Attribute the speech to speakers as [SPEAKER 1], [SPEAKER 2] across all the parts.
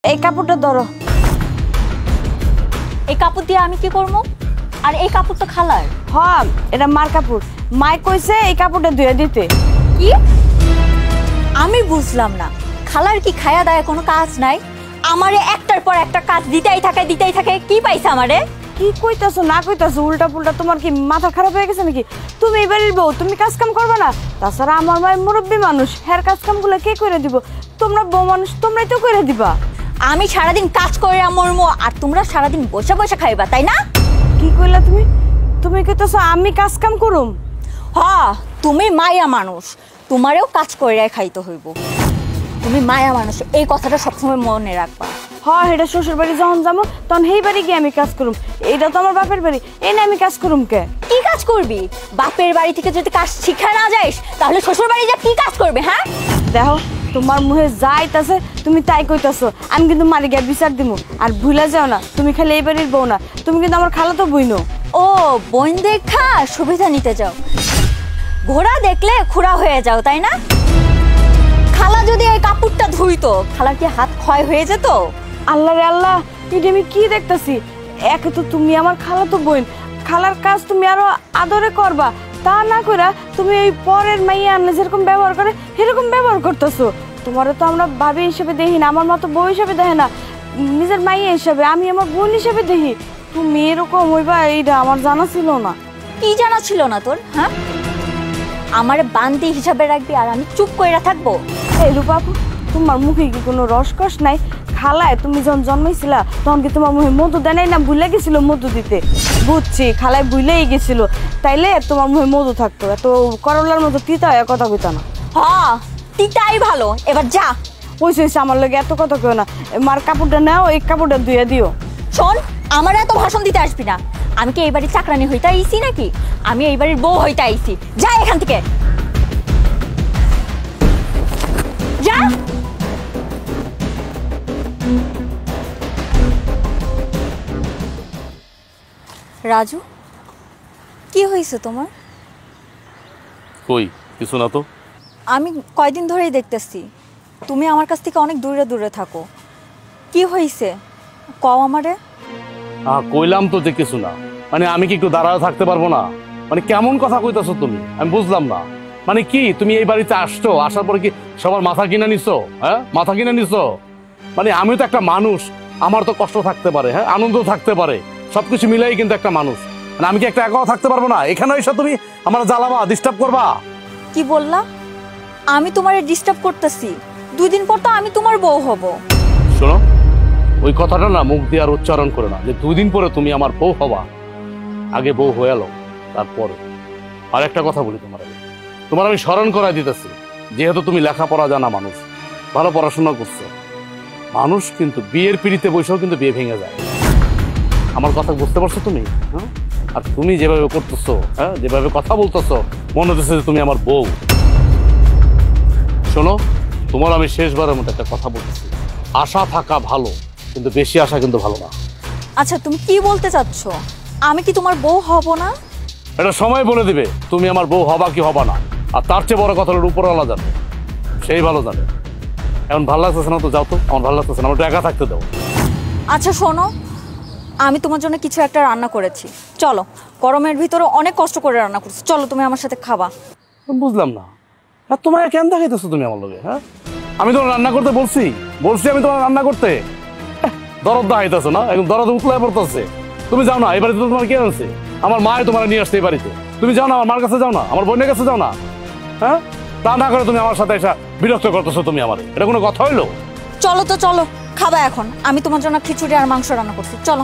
[SPEAKER 1] এই কাপড়টা ধরো।
[SPEAKER 2] এই কাপড় দিয়ে আমি কি করবো? আর এই কাপড় তো খালার।
[SPEAKER 1] হ্যাঁ, এটা মার কাপড়। মাই কইছে এই কাপড়টা ধুয়ে দিতে।
[SPEAKER 2] কি? আমি বুঝলাম না, খালার কি খায়া দায়া কোনো কাজ নাই? আমারে একটার পর একটা কাজ দিতেই থাকে। কি পাইছে আমারে?
[SPEAKER 1] কি কইতাছো না কইতাছো উল্টা পুল্টা? তোমার কি মাথা খারাপ হয়ে গেছে নাকি? তুমি এবারের বউ, তুমি কাজ কাম করবে না? তাছাড়া আমার মায়ের মুরব্বী মানুষ, হ্যার কাজ কাম গুলো কে করে দিব? তোমরা বউ মানুষ, তোমরাই তো করে দিবা।
[SPEAKER 2] আমি সারাদিন কাজ করে মরমো আর তোমরা সারাদিন বসে বসে খাইবা, তাই না?
[SPEAKER 1] কি কইলা তুমি? তুমি কইতাছো আমি কাজ কাম করুম?
[SPEAKER 2] হ্যাঁ, তুমি মায়া মানুষ, তোমারেও কাজ করে খাইতে হইব। তুমি মায়া মানুষ, এই কথাটা সবসময় মনে রাখবা।
[SPEAKER 1] হ্যাঁ, এটা শ্বশুর বাড়ি যখন যাবো তখন সেই বাড়ি গিয়ে আমি কাজ করুম। এটা তো আমার বাপের বাড়ি, এই না আমি কাজ করুম কে?
[SPEAKER 2] কি কাজ করবি? বাপের বাড়ি থেকে যদি কাজ শিখা না যাইস তাহলে শ্বশুর বাড়ি যা কি কাজ করবে? হ্যাঁ
[SPEAKER 1] দেখো, তোমার মুখে যাইতাছে তুমি তাই কইতাছো। আমি কিন্তু মারি গিয়ে বিচার দিমু। আর ভুলে যাও না, তুমি খালি এই বাড়ির বউ না, তুমি কিন্তু আমার খালাতো বইনো।
[SPEAKER 2] ও বোন দেখা সুবিধা নিতে যাও, ঘোড়া দেখলে খুড়া হয়ে যাও, তাই না? খালা যদি এই কাপড়টা ধুইতো, খালার কি হাত ক্ষয় হয়ে যেত?
[SPEAKER 1] আল্লাহ রে আল্লাহ, এটা আমি কি দেখতেছি? একে তো তুমি আমার খালাতো বোন, খালার কাজ তুমি আরো আদরে করবা, তা না কইরা তুমি এই পরের মাইয়া আনলে যেরকম ব্যবহার করে সেরকম ব্যবহার করতেছো। তোমারও তো আমরা ভাবি হিসেবে দেখি না, আমার মতো বউ হিসেবে দেখে না, নিজের মাইয়া হিসেবে, আমি আমার বোন হিসেবে দেখি। তুমি এরকম হইবা এইটা আমার জানা ছিল না।
[SPEAKER 2] কি জানা ছিল না তোর? হ্যাঁ, আমার বান্দি হিসাবে রাখবি আর আমি চুপ কইরা থাকবো?
[SPEAKER 1] এই রূপাপু, তোমার মুখে কি কোনো রসকস নাই? খালায় তুমি যখন জন্মাইছিলা তখন কি তোমার মুখে মধু দেয় নাই? না ভুলে গেছিল মধু দিতে? বুঝছি, খালায় ভুলেই গেছিল, তাইলে তোমার মুখে মধু থাকতো। এত করলার মতো তিতা হয়ে কথা কইতা না।
[SPEAKER 2] হ্যাঁ, তিতাই ভালো। এবার যা।
[SPEAKER 1] হইছে আমার লগে এত কথা কেউ না। মার কাপড়টা নাও, এই কাপড়টা ধুয়ে দিও।
[SPEAKER 2] শোন, আমার এত ভাষণ দিতে আসবি না। আমি কি এই বাড়ির চাকরানি হইতে আইছি নাকি? আমি এই বাড়ির বউ হইতে আইছি। যা এখান থেকে, যা। রাজু, কি হয়েছে তোমার?
[SPEAKER 3] কই কিছু না তো।
[SPEAKER 2] আমি কয়দিন ধরেই দেখতেছি তুমি আমার কাছ থেকে অনেক দূরে দূরে থাকো। কি হয়েছে কও আমারে।
[SPEAKER 3] কইলাম তো যে কিছু না। মানে আমি কি একটু দাঁড়ায় থাকতে পারবো না? মানে কেমন কথা কইতাছো তুমি? আমি বুঝলাম না। মানে কি তুমি এই বাড়িতে আসছো, আসার পরে কি সবার মাথা কিনে নিছো? হ্যাঁ, মাথা কিনে নিছো? মানে আমিও তো একটা মানুষ, আমার তো কষ্ট থাকতে পারে, হ্যাঁ, আনন্দ থাকতে পারে, সবকিছু মিলাই কিন্তু একটা মানুষ। মানে আমি কি একটা একাও থাকতে পারবো না? এখানে এসে তুমি আমার জ্বালাবা, ডিস্টার্ব করবা?
[SPEAKER 2] কি বললা? আমি তোমারে ডিস্টার্ব করতেছি? 2 দিন পর তো আমি তোমার বউ হব।
[SPEAKER 3] শোনো, ওই কথাটা না মুখ দিয়ে আর উচ্চারণ করে না যে 2 দিন পরে তুমি আমার বউ হবা। আগে বউ হয়ে এলো, তারপরে। আর একটা কথা বলি তোমার আমি স্মরণ করাই দিতেছি, যেহেতু তুমি লেখাপড়া জানা মানুষ, ভালো পড়াশোনা করছো, মানুষ কিন্তু বিয়ের পিড়িতে বসেও কিন্তু বিয়ে ভেঙে যায়। আমার কথা বুঝতে পারছো তুমি? হ্যাঁ, আর তুমি যেভাবে করতেছো, হ্যাঁ, যেভাবে কথা বলতেছো, মনে হচ্ছে যে তুমি আমার বউ। শোনো, তোমার আমি শেষবারের মতো একটা কথা বলতেছি, আশা থাকা ভালো, কিন্তু বেশি আশা কিন্তু ভালো না।
[SPEAKER 2] আচ্ছা, তুমি কি বলতে চাচ্ছ? আমি কি তোমার বউ হব না?
[SPEAKER 3] এটা সময় বলে দিবে তুমি আমার বউ হবা কি হবা না। আর তার চেয়ে বড় কথা হলো উপরওয়ালা জানে, সেই ভালো জানে। এখন ভালো লাগতেছে না তো যাও তো, আমার ভালো লাগতেছে না, আমার একা থাকতে দাও।
[SPEAKER 2] আচ্ছা শোনো, আমি তোমার জন্য কিছু একটা রান্না করেছি, চলো। গরমের ভিতরে অনেক কষ্ট করে রান্না করছি, চলো তুমি আমার সাথে খাবা।
[SPEAKER 3] বুঝলাম না, আর তোমার কেন দেখাইতেছো তুমি আমার লগে? হ্যাঁ, আমি তোমার রান্না করতে বলছি আমি তোমার রান্না করতে। দরদ দেখাইতেছো না, এখন দরদ উতলায় পড়তেছে। তুমি যাও না, এই বাড়িতে তোমার কে আনছে? আমার মায়ে তোমার নিয়ে আসছে এই বাড়িতে। তুমি যাও না, আমার মার কাছে যাও না, আমার বোনের কাছে যাও না। হ্যাঁ, তা না করে তুমি আমার সাথে এসে বিরক্ত করতেছো তুমি আমার। এটা কোনো কথা হইলো?
[SPEAKER 2] চলো তো চলো, খাবা এখন। আমি তোমার জন্য খিচুড়ি আর মাংস রান্না করছি, চলো।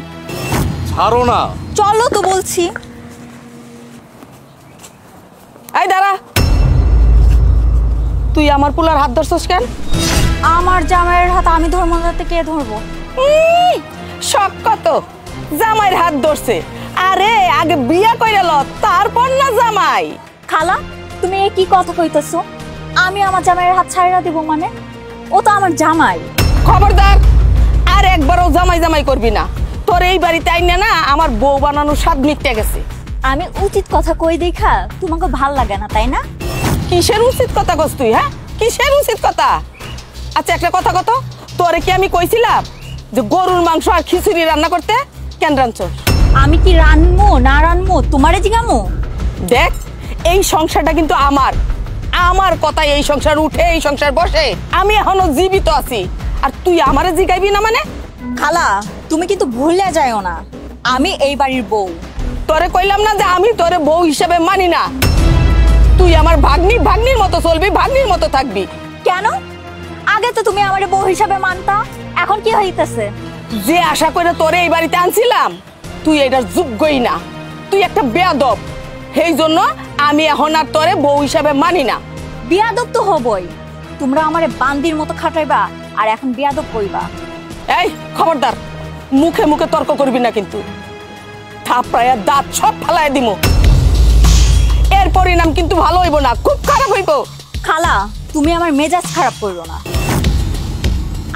[SPEAKER 3] ছাড়ো না,
[SPEAKER 2] চলো তো বলছি।
[SPEAKER 1] এই দাঁড়া, তুই আমার পুলার হাত ধরছস কেন?
[SPEAKER 2] আমার জামাইয়ের হাত আমি ধরবো না, কে ধরবো?
[SPEAKER 1] শখ কত জামাইয়ের হাত ধরছে? আরে আগে বিয়া কইরা ল, তারপর না জামাই।
[SPEAKER 2] খালা, তুমি এ কি কথা কইতেছো? আমি আমার জামাইয়ের হাত ছাইড়া দিব মানে? ও তো আমার জামাই।
[SPEAKER 1] খবরদার, আর একবারও জামাই জামাই করবি না। তোর এই বাড়িতে আইনা না আমার বউ বানানোর স্বাদ মিটে গেছে।
[SPEAKER 2] আমি উচিত কথা কই দেখা তোমাকে ভাল লাগে না, তাই না?
[SPEAKER 1] কিসের উচিত কথা কস তুই? হ্যাঁ, কিসের উচিত কথা? আচ্ছা একটা কথা কত, তোরে কি আমি কইছিলাম যে গরুর মাংস আর খিচুড়ি রান্না করতে? কেন রাঁধছস?
[SPEAKER 2] আমি কি রানমু না রানমু তোমারে জিগামু?
[SPEAKER 1] দেখ, এই সংসারটা কিন্তু আমার আমার কথাই এই সংসার উঠে, এই সংসার বসে। আমি এখনো জীবিত আছি, আর তুই আমারে জিগাইবি না মানে?
[SPEAKER 2] খালা তুমি কিন্তু ভুলে যাও না, আমি এই বাড়ির বউ।
[SPEAKER 1] তোরে কইলাম না যে আমি তোরে বউ হিসেবে মানি না। তুই আমার ভাগ্নির মতো চলবি, ভাগ্নির মতো থাকবি।
[SPEAKER 2] কেন? আগে তো তুমি আমারে বউ হিসাবে মানতা, এখন কি হইতেছে?
[SPEAKER 1] যে আশা করে তোরে এই বাড়িতে আনছিলাম, তুই এটার যোগ্যই না। তুই একটা বেয়াদব। সেই জন্য আমি এখন আর তোরে বউ হিসাবে মানি না।
[SPEAKER 2] বিয়াদব তো হবই, তোমরা আমারে বান্দির মতো খাটাইবা আর এখন বিয়াদব কইবা।
[SPEAKER 1] এই খবরদার, মুখে মুখে তর্ক করবি না কিন্তু। থাপড়ায়া দাঁত সব ফালায় দিমু। এর পরিণাম কিন্তু ভালো হইব না, খুব খারাপ হইব।
[SPEAKER 2] খালা তুমি আমার মেজাজ খারাপ করো না,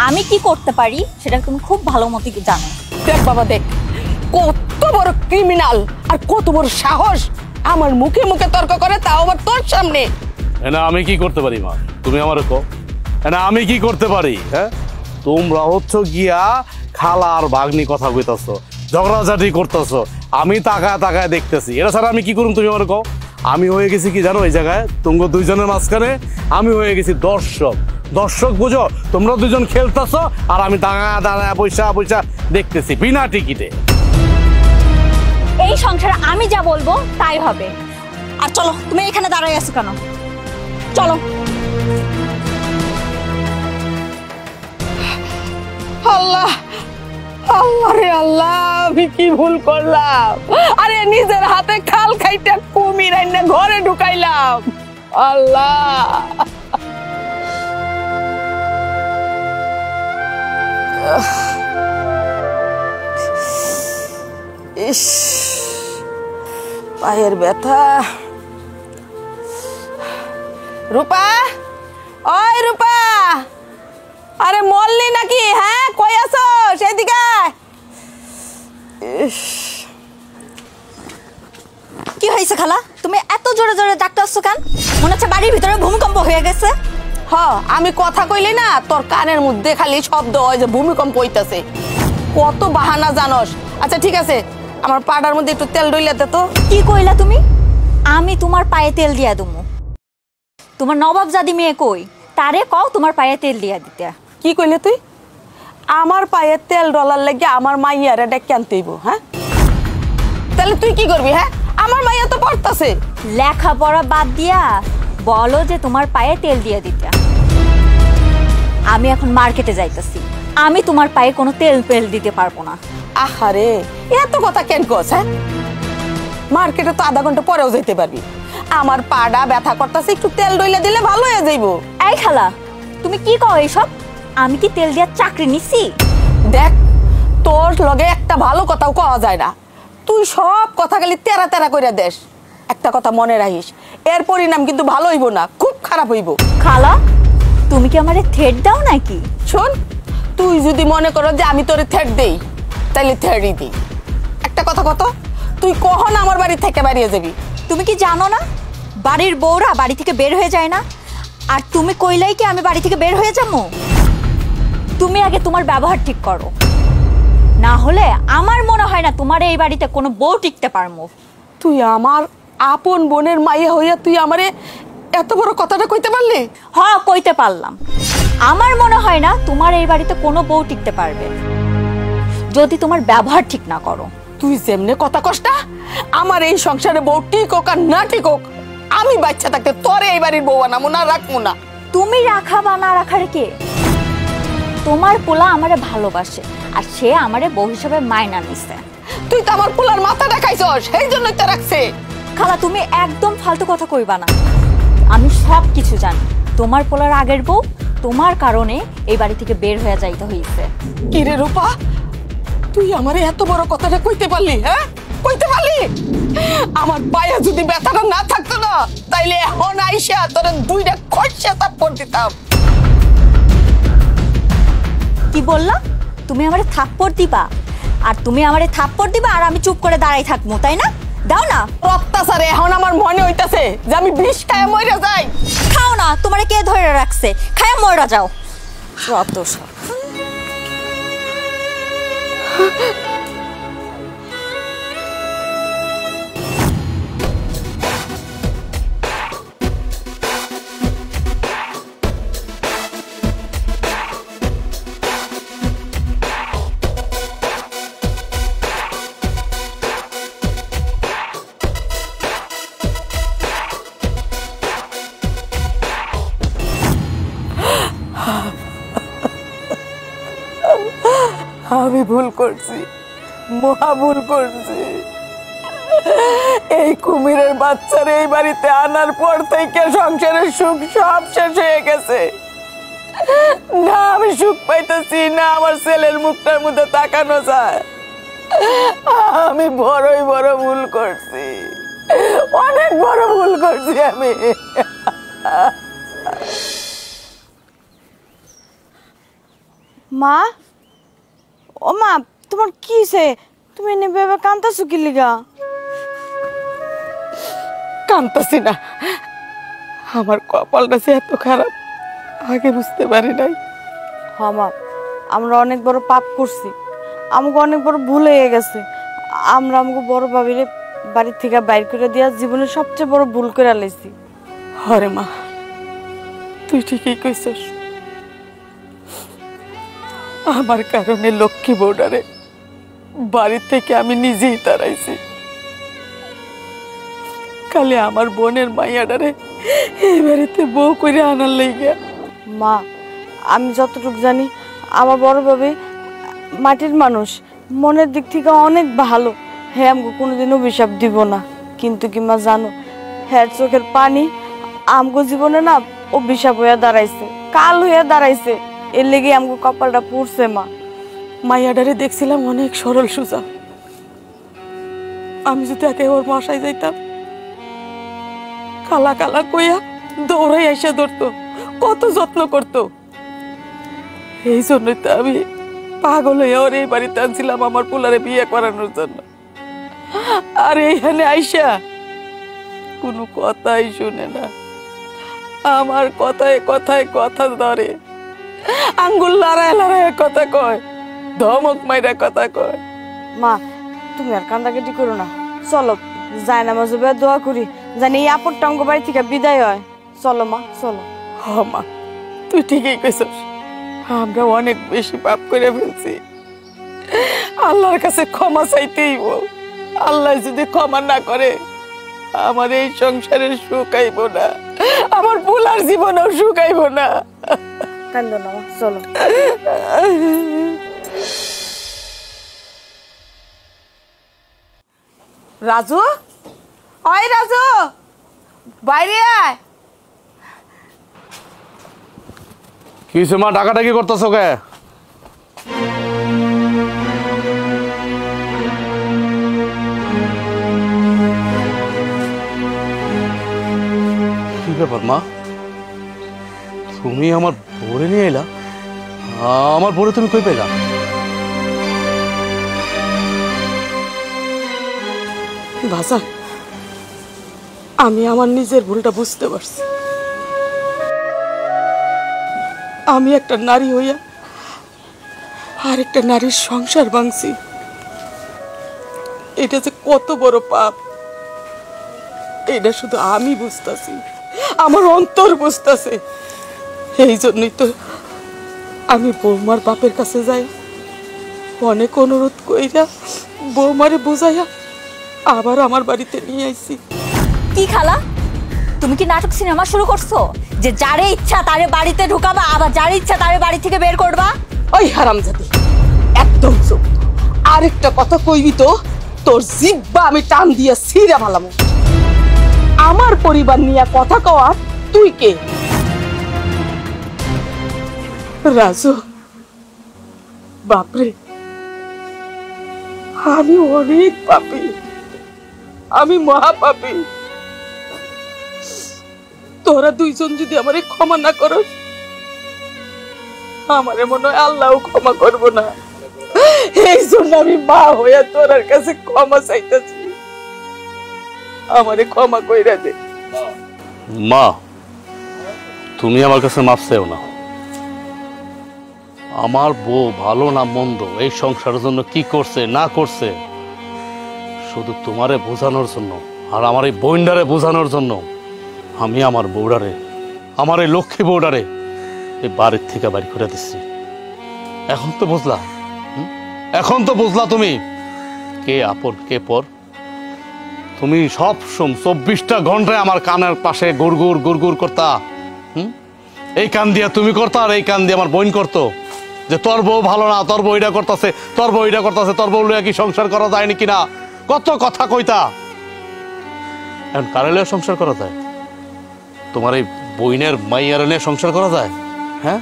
[SPEAKER 2] আমি কি করতে পারি সেটা তুমি খুব ভালো মতো জানো।
[SPEAKER 1] দেখ বাবা, দেখ কত বড় ক্রিমিনাল আর কত বড় সাহস আমার মুখে মুখে তর্ক করে, তাও আবার তোর সামনে।
[SPEAKER 3] না আমি কি করতে পারি মা, তুমি আমারে কও। না আমি কি করতে পারি? হ্যাঁ, তোমরা হচ্ছে গিয়া খালা আর ভাগ্নি কথা কইতাছো, ঝগড়াঝাটি করতেছো, আমি তাকায় তাকায় দেখতেছি। এটা ছাড়া আমি কি করুম তুমি আমারে কও। আমি হয়ে গেছি কি জানো, এই জায়গায় তোমরা দুইজনের মাঝখানে আমি হয়ে গেছি দর্শক। দর্শক বুঝো, তোমরা দুজন খেলতেছো আর আমি দাঁড়ায় দাঁড়ায় পয়সা পয়সা দেখতেছি বিনা টিকিটে।
[SPEAKER 2] এই সংসারে আমি যা বলবো তাই হবে। আর চলো, তুমি এখানে দাঁড়াই আছো কেন? চলো।
[SPEAKER 1] আল্লাহ আল্লাহ রে আল্লাহ, আমি কি ভুল করলাম? আরে নিজের হাতে খাল খাইটা কুমির আইনা ঘরে ঢুকাইলাম। আল্লাহ ইস, পায়ের ব্যথা। রূপা, ওই রূপা, আরে মরলি নাকি? হ্যাঁ, কই আছো? সেদিকে।
[SPEAKER 2] কি হয়েছে খালা, তুমি এত জোরে জোরে ডাকতেছো কেন? মনে হচ্ছে বাড়ির ভিতরে ভূমিকম্প হয়ে গেছে।
[SPEAKER 1] হ, আমি কথা কইলি না, তোর কানের মধ্যে খালি শব্দ হয় যে ভূমিকম্প হইতাছে। কত বাহানা জানোস। আচ্ছা ঠিক আছে, আমার পাড়ার মধ্যে একটু তেল ডইলা দে তো।
[SPEAKER 2] কি কইলা তুমি? আমি তোমার পায়ে তেল দিয়া দেবো? তোমার নবাবজাদি মেয়ে কই, তারে কও তোমার পায়ে তেল দিয়া দিতে।
[SPEAKER 1] কি কইলে তুই? আমার পায়ে তেল ডলার লাগে আমার মাইয়ারে ডেকে আনতে হইব? হ্যাঁ, তাহলে তুই কি করবি? হ্যাঁ, আমার মাইয়া তো পড়তাছে।
[SPEAKER 2] লেখাপড়া বাদ দিয়া বলো যে তোমার পায়ে তেল দিয়ে দিতে। আমি এখন মার্কেটে যাইতেছি, আমি তোমার পায়ে কোনো তেল পেল দিতে পারবো না।
[SPEAKER 1] আহারে, এত কথা কেন কস? হ্যাঁ, মার্কেটে তো আধা ঘন্টা পরেও যেতে পারবি। আমার পাড়া ব্যথা করতেছে, একটু তেল ডইলা দিলে ভালো হয়ে যাইব।
[SPEAKER 2] এই খালা, তুমি কি কও এইসব? আমি কি তেল দেওয়ার চাকরি নিছি?
[SPEAKER 1] দেখ, তোর লগে একটা ভালো কথাও কওয়া যায় না। তুই সব কথা খালি তেরা তেরা কইরা দেস। একটা কথা মনে রাখিস, এর পরিণাম কিন্তু ভালো হইব না, খুব খারাপ হইব।
[SPEAKER 2] খালা, তুমি কি আমারে থ্রেট দাও নাকি?
[SPEAKER 1] শোন, তুই যদি মনে করো যে আমি তোরে থ্রেট দেই, তাইলে থ্রেটই দিই। একটা কথা কত, তুই কখন আমার বাড়ি থেকে বেরিয়ে যাবি?
[SPEAKER 2] তুমি কি জানো না বাড়ির বউরা বাড়ি থেকে বের হয়ে যায় না? আর তুমি কইলাই কি আমি বাড়ি থেকে বের হয়ে যাবো? তুমি আগে তোমার ব্যবহার ঠিক করো, না হলে আমার মনে হয় না তোমার এই বাড়িতে কোনো বউ টিকতে পারবো।
[SPEAKER 1] তুই আমার আপন বোনের মাইয়া হইয়া তুই আমারে এত বড় কথাটা কইতে পারলি?
[SPEAKER 2] হ্যাঁ, কইতে পারলাম। আমার মনে হয় না তোমার এই বাড়িতে কোনো বউ টিকতে পারবে যদি তোমার ব্যবহার ঠিক না করো।
[SPEAKER 1] তুই যেমনে কথা কষ্টা, আমার এই সংসারে বউ ঠিক হোক আর না ঠিক হোক, আমি বাচ্চা থাকতে তোরে এই বাড়ির বউ বানাবো না, রাখবো না।
[SPEAKER 2] তুমি রাখা বা না রাখার কে? তোমার পোলা আমারে ভালোবাসে আর সে আমারে বউ হিসেবে মাইনা নিছে।
[SPEAKER 1] তুই তো আমার পোলার মাথাটা খাইছস, সেই জন্যই তো রাখছে।
[SPEAKER 2] খালা, তুমি একদম ফালতু কথা কইবা না। আমি সব কিছু জানি। তোমার পোলার আগের বউ তোমার কারণে এই বাড়ি থেকে বের হয়ে যাইতে হইছে।
[SPEAKER 1] কি রে রূপা, তুই আমারে এত বড় কথাটা কইতে পারলি? হ্যাঁ, কইতে পারলি? আমার পায়ে যদি ব্যথাটা না থাকতো না, তাইলে এখন আইসা তোরে দুইটা খরচা তারপর দিতাম।
[SPEAKER 2] কি বললা? তুমি আমারে থাপ্পড় দিবা? আর তুমি আমারে থাপ্পড় দিবা আর আমি চুপ করে দাঁড়াই থাকবো, তাই না? দাও না।
[SPEAKER 1] অত্যাচারে এখন আমার মনে হইতাছে যে আমি বিষ খায় মইরা যাই।
[SPEAKER 2] খাও না, তোমারে কে ধরে রাখছে? খায় মইরা যাও। যত সব।
[SPEAKER 4] আমি ভুল করছি, মহা ভুল করছি। এই কুমিরের বাচ্চারা এই বাড়িতে আনার পর থেকে সংসারের সুখ সব শেষ হয়ে গেছে। না আমি সুখ পাইতেছি, না আমার ছেলের মুখটার মধ্যে তাকানো যায়। আমি বড়ই বড় ভুল করছি, অনেক বড় ভুল করছি আমি।
[SPEAKER 1] মা, ও মা, তোমার কি হইছে? তুমি এনে ভেবে কাঁদতেছো কি লিগা?
[SPEAKER 4] কাঁদতেছি না, আমার কপালটা যে এত খারাপ আগে বুঝতে পারি নাই।
[SPEAKER 1] হ্যাঁ মা, আমরা অনেক বড় পাপ করছি, আমাকে অনেক বড় ভুল হয়ে গেছে। আমরা আমাকে বড় ভাবিরে বাড়ি থেকে বাইর করে দিয়া জীবনের সবচেয়ে বড় ভুল করে লাইছি।
[SPEAKER 4] হরে মা, তুই ঠিকই কইছিস। আমার কারণে লক্ষ্মী বউডারে বাড়ি থেকে আমি নিজেই তাড়াইছি। কালে আমার বোনের মাইয়াডারে এই বাড়িতে বউ করে আনার লাইগা।
[SPEAKER 1] মা, আমি যতটুকু জানি আমার বড় ভাবি মাটির মানুষ, মনের দিক থেকে অনেক ভালো। হ্যাঁ, আমাকে কোনোদিন অভিশাপ দিব না। কিন্তু কি মা জানো, হ্যাঁ চোখের পানি আমগো জীবনে না অভিশাপ হইয়া দাঁড়াইছে, কাল হইয়া দাঁড়াইছে। এর লেগে আমগো কপালটা পুড়ছে মা।
[SPEAKER 4] মাইয়াডারে দেখছিলাম অনেক সরল সোজা। আমি যদি একে ওর বাসায় যাইতাম, কালা কালা কইয়া দৌড়াই এসে ধরতো, কত যত্ন করতো। এই জন্যই তো আমি পাগল হয়ে ওর এই বাড়িতে আনছিলাম আমার পোলারে বিয়ে করানোর জন্য। আর এইখানে আইসা কোনো কথাই শুনে না, আমার কথায় কথায় কথা ধরে, আঙ্গুল লড়ায় লড়ায় কথা কয়, ধমক মাইরা কথা কয়।
[SPEAKER 1] মা, তুমি আর কান্দাকাটি করো না, চলো যাই না মাঝে দোয়া করি, জানি এই আপদটা আমগো বাড়ি থেকে বিদায় হয়। চলো মা, চলো।
[SPEAKER 4] হ মা, তুই ঠিকই কইছস, আমরা অনেক বেশি পাপ করে ফেলছি। আল্লাহর কাছে ক্ষমা চাইতেই বল। আল্লাহ যদি ক্ষমা না করে, আমার এই সংসারের সুখ আইব না, আমার পোলার জীবনেও সুখ আইব না।
[SPEAKER 1] কান্দো না মা, চলো।
[SPEAKER 4] রাজু, ওই রাজু, বাইরে আয়।
[SPEAKER 3] কি হয়েছে মা, ডাকাডাকি করতেছো কে? কি ব্যাপার মা, তুমি আমার ভোরে নিয়ে এলা? আমার ভোরে তুমি কই পেলা?
[SPEAKER 4] ভাষা, আমি আমার নিজের ভুলটা বুঝতে পারছি। আমি একটা নারী হইয়া আর একটা নারীর সংসার ভাঙছি, এটা যে কত বড় পাপ, এটা শুধু আমি বুঝতেছি, আমার অন্তর বুঝতেছে। এই জন্যই তো আমি বৌমার বাপের কাছে যাই, অনেক অনুরোধ কইরা বৌমারে বোঝাইয়া আবার আমার বাড়িতে নিয়ে আইছি।
[SPEAKER 2] কি খালা, তুমি কি নাটক সিনেমা শুরু করছো যে যারে ইচ্ছা তারে বাড়িতে ঢুকাবা, আবার যারে ইচ্ছা তারে বাড়ি থেকে বের করবা?
[SPEAKER 4] ওই হারামজাদি, একদম চুপ। আরেকটা কথা কইবি তো তোর জিহ্বা আমি টান দিয়া ছিঁড়া ফেলাম। আমার পরিবার নিয়ে কথা কওয়া তুই কে? রাজু, বাপরে, আমি অনেক পাপী, আমি মহাপাপী। তোরা দুইজন যদি আমারে ক্ষমা না করস, আমারে মনে হয় আল্লাহও ক্ষমা করবো না। এই জন্য আমি মা হইয়া তোরার কাছে ক্ষমা চাইতেছি, আমারে ক্ষমা কইরা দে।
[SPEAKER 3] মা, তুমি আমার কাছে মাফ চাইও না। আমার বউ ভালো না মন্দ এই সংসারের জন্য কি করছে না করছে শুধু তোমারে বোঝানোর জন্য আর আমার এই বইন্ডারে বোঝানোর জন্য আমি আমার বউডারে, আমার এই লক্ষ্মী বউডারে এই বাড়ির থেকে বাড়ি করে দিচ্ছি। এখন তো বুঝলা, এখন তো বুঝলা তুমি কে আপন কে পর। তুমি সব 24টা ঘন্টায় আমার কানের পাশে গুড়গুড় গুড়গুড় করতা। এই কান দিয়া তুমি করতা আর এই কান দিয়ে আমার বোন করতো যে তোর বউ ভালো না, তোর বউ এটা করতেছে, তোর বউ এটা করতেছে, তোর বউ লইয়া কি সংসার করা যায় নাকি না, কত কথা কইতা। এখন কারে লইয়া সংসার করা যায়? তোমার এই বইনের মাইয়ার নিয়ে সংসার করা যায়? হ্যাঁ,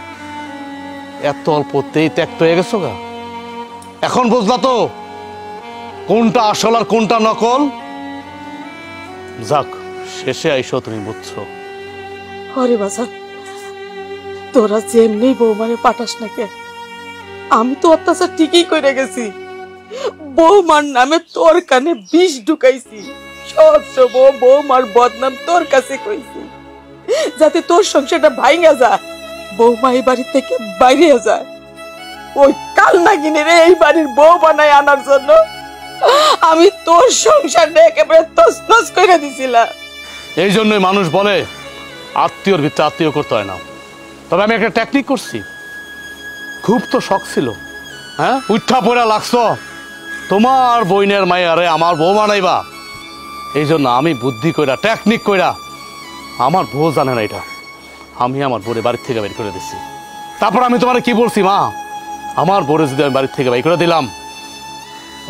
[SPEAKER 3] এত অল্পতেই ত্যাক্ত হয়ে গেছো গা। এখন বুঝলা তো কোনটা আসল আর কোনটা নকল? যাক, শেষে আইসো তুমি বুঝছো।
[SPEAKER 4] হরে বাজান, তোরা যেমনি বৌমারে পাঠাস না কে, আমি তো অত্যাচার ঠিকই করে গেছি। বৌমার নামে তোর কানে বিষ ঢুকাইছি, সব বৌমার বদনাম তোর কাছে কইছি যাতে তোর সংসারটা ভাঙা যায়, বৌমা এই বাড়ি থেকে বাইরে যায়। ওই কাল নাগিনে রে এই বাড়ির বউ বানায় আনার জন্য আমি তোর সংসারটা একেবারে তছনছ করে দিছিলাম।
[SPEAKER 3] এই জন্যই মানুষ বলে আত্মীয়র ভিতরে আত্মীয় করতে হয় না। তবে আমি একটা টেকনিক করছি, খুব তো শখ ছিল। হ্যাঁ, উঠা পড়া লাগছো তোমার বইনের মাইয়ারে আমার বউ বানাইবা। এই জন্য আমি বুদ্ধি কইরা টেকনিক কইরা, আমার বউ জানে না এটা, আমি আমার বউরে বাড়ির থেকে বের করে দিচ্ছি। তারপর আমি তোমার কি বলছি, মা আমার বউরে যদি আমি বাড়ির থেকে বের করে দিলাম,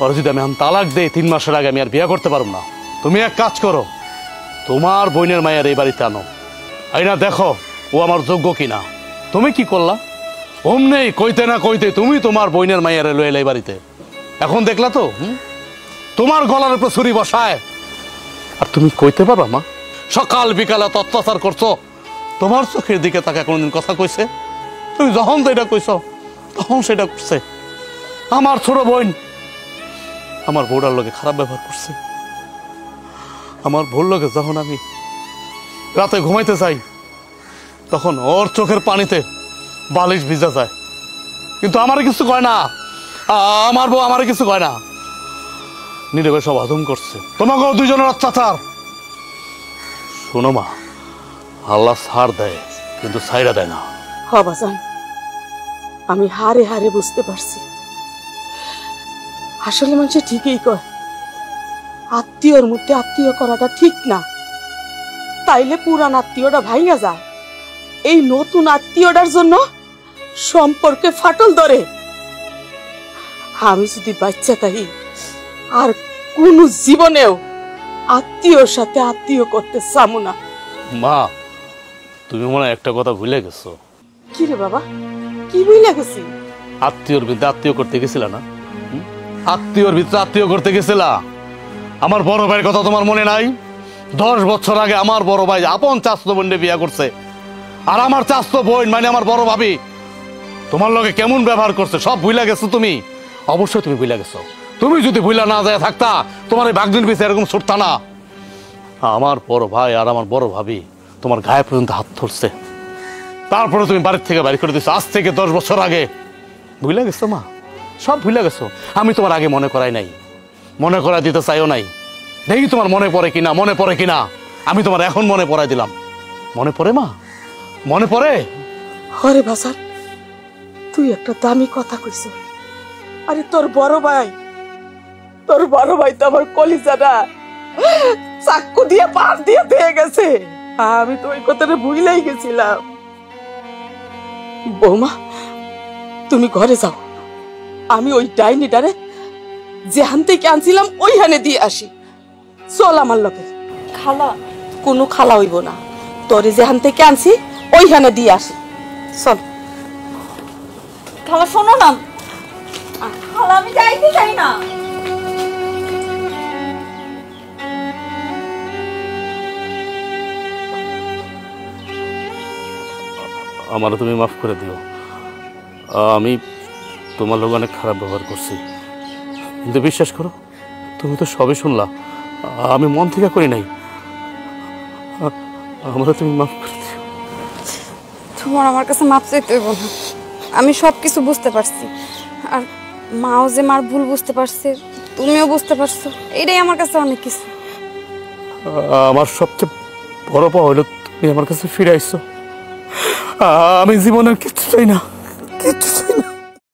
[SPEAKER 3] ওরা যদি আমি তালাক দেই 3 মাসের আগে, আমি আর বিয়ে করতে পারবো না। তুমি এক কাজ করো, তোমার বোনের মায়ের এই বাড়িতে আনো, আইনা দেখো ও আমার যোগ্য কিনা। তুমি কি করলা? অমনেই কইতে না কইতে তুমি তোমার বোনের মায়ের লয়ে এলে বাড়িতে। এখন দেখলা তো তোমার গলার উপর ছুরি বসায়। আর তুমি কইতে পারবা মা সকাল বিকালে তো অত্যাচার করছো, তোমার চোখের দিকে তাকে কোনোদিন কথা কইছে? তুমি যখন তো এটা কইছো তখন সেটা করছে। আমার ছোট বোন আমার বউটার লোকে খারাপ ব্যবহার করছে। আমার ভুল লোকে যখন আমি রাতে ঘুমাইতে যাই তখন ওর চোখের পানিতে বালিশ ভিজা যায়, কিন্তু আমার কিছু কয় না। আমার বউ আমার কিছু কয় না, নীরবে সব হজম করছে। তোমাকেও দুইজনের অত্যাচার। শোনো মা, আল্লাহ ছাড় দেয় কিন্তু ছাইড়া দেয় না।
[SPEAKER 4] হবাজান, আমি হারে হারে বুঝতে পারছি, আসলে মানুষ ঠিকই কয় আত্মীয়র মধ্যে আত্মীয় করাটা ঠিক না, তাইলে পুরান আত্মীয়টা ভাঙা যায়। এই নতুন আত্মীয়টার জন্য সম্পর্কে ফাটল ধরে। আমি যদি বাচ্চা তাই আর কোন জীবনেও আত্মীয়র সাথে আত্মীয় করতে চামু না।
[SPEAKER 3] মা, তুমি মনে হয় একটা কথা ভুলে গেছো।
[SPEAKER 4] কি রে বাবা, কি বুঝলে গেছি?
[SPEAKER 3] আত্মীয়র ভিতরে আত্মীয় করতে গেছিলা না? আত্মীয়র ভিতরে আত্মীয় করতে গেছিলা। আমার বড় ভাইয়ের কথা তোমার মনে নাই? 10 বছর আগে আমার বড় ভাই আপন চাচতো বোনকে বিয়ে করছে, আর আমার চাচতো বোন মানে আমার বড় ভাবি তোমার লগে কেমন ব্যবহার করছে সব ভুলে গেছো তুমি। অবশ্যই তুমি ভুলে গেছো। তুমি যদি ভুলা না যায় থাকতা তোমার এই ভাগদিন পিছিয়ে এরকম ছুটতা না। আমার বড় ভাই আর আমার বড় ভাবি তোমার গায়ে পর্যন্ত হাত ধরছে, তারপরে তুমি বাড়ির থেকে বাড়ি করে দিচ্ছ। আজ থেকে 10 বছর আগে ভুলে গেছো মা, সব ভুলে গেছো। আমি তোমার আগে মনে করাই নাই, মনে করাই দিতে চাইও নাই। দেখি তোমার মনে পড়ে কিনা, মনে পড়ে কিনা। আমি তোমার এখন মনে পড়াই দিলাম। মনে পড়ে মা, মনে পড়ে?
[SPEAKER 4] হরে বাসার, তুই একটা দামি কথা কইছ। আরে তোর বড় ভাই তো আমার কলিজাটা চাকু দিয়ে পার দিয়ে দিয়ে গেছে। আমি তো ওই কথাটা ভুলেই গেছিলাম। বৌমা, তুমি ঘরে যাও, আমি ওই ডাইনিটারে যেখান থেকে আনছিলাম ওইখানে দিয়ে আসি। চল আমার লোকে।
[SPEAKER 1] খালা,
[SPEAKER 4] কোনো খালা হইব না, তোরে যেখান থেকে আনছি ওইখানে দিয়ে আসি। চল।
[SPEAKER 2] খালা শোনো না, খালা আমি যাইতে চাই না।
[SPEAKER 3] আমারও তুমি মাফ করে দিও। আমি তোমার লোক অনেক খারাপ ব্যবহার করছি, কিন্তু বিশ্বাস করো তুমি তো সবই শুনলা, আমি মন থেকে করি নাই। আমারও তুমি মাফ করে দিও।
[SPEAKER 1] তোমার আমার কাছে মাপ চাইতে হইব না। আমি সব কিছু বুঝতে পারছি, আর মাও যে মার ভুল বুঝতে পারছে, তুমিও বুঝতে পারছো, এটাই আমার কাছে অনেক কিছু।
[SPEAKER 3] আমার সবচেয়ে বড় পাওয়া হলো তুমি আমার কাছে ফিরে আইছো। আমি জীবনের কিচ্ছু চাই না, কিচ্ছু চাই না।